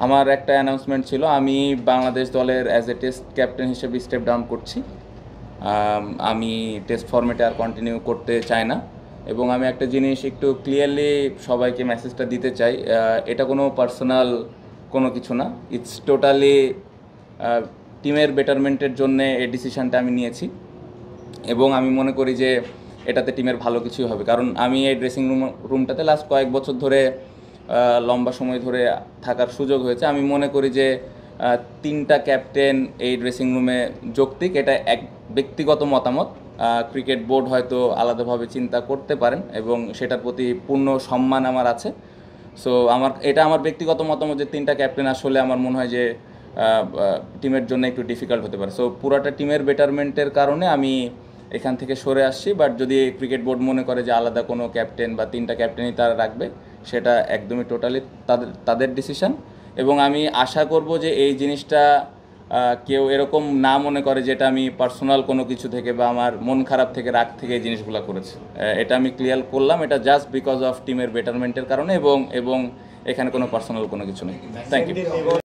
আমার একটা অ্যানাউন্সমেন্ট ছিল, আমি বাংলাদেশ দলের অ্যাজ এ টেস্ট ক্যাপ্টেন হিসেবে স্টেপ ডাউন করছি। আমি টেস্ট ফরম্যাটে আর কন্টিনিউ করতে চাই না, এবং আমি একটা জিনিস একটু ক্লিয়ারলি সবাইকে মেসেজটা দিতে চাই, এটা কোনো পার্সোনাল কোনো কিছু না, ইটস টোটালি টিমের বেটারমেন্টের জন্যে এই ডিসিশানটা আমি নিয়েছি, এবং আমি মনে করি যে এটাতে টিমের ভালো কিছুই হবে। কারণ আমি এই ড্রেসিং রুমটাতে লাস্ট কয়েক বছর ধরে লম্বা সময় ধরে থাকার সুযোগ হয়েছে। আমি মনে করি যে তিনটা ক্যাপ্টেন এই ড্রেসিং রুমে যৌক্তিক, এটা এক ব্যক্তিগত মতামত। ক্রিকেট বোর্ড হয়তো আলাদাভাবে চিন্তা করতে পারেন, এবং সেটার প্রতি পূর্ণ সম্মান আমার আছে। সো এটা আমার ব্যক্তিগত মতামত যে তিনটা ক্যাপ্টেন আসলে আমার মনে হয় যে টিমের জন্য একটু ডিফিকাল্ট হতে পারে। সো পুরাটা টিমের বেটারমেন্টের কারণে আমি এখান থেকে সরে আসছি। বাট যদি ক্রিকেট বোর্ড মনে করে যে আলাদা কোনো ক্যাপ্টেন বা তিনটা ক্যাপ্টেনই তারা রাখবে, সেটা একদমই টোটালি তাদের ডিসিশন। এবং আমি আশা করব যে এই জিনিসটা কেউ এরকম না মনে করে যে এটা আমি পার্সোনাল কোনো কিছু থেকে বা আমার মন খারাপ থেকে, রাগ থেকে এই জিনিসগুলো করেছি। এটা আমি ক্লিয়ার করলাম, এটা জাস্ট বিকজ অফ টিমের বেটারমেন্টের কারণে, এবং এখানে কোনো পার্সোনাল কোনো কিছু নেই। Thank you.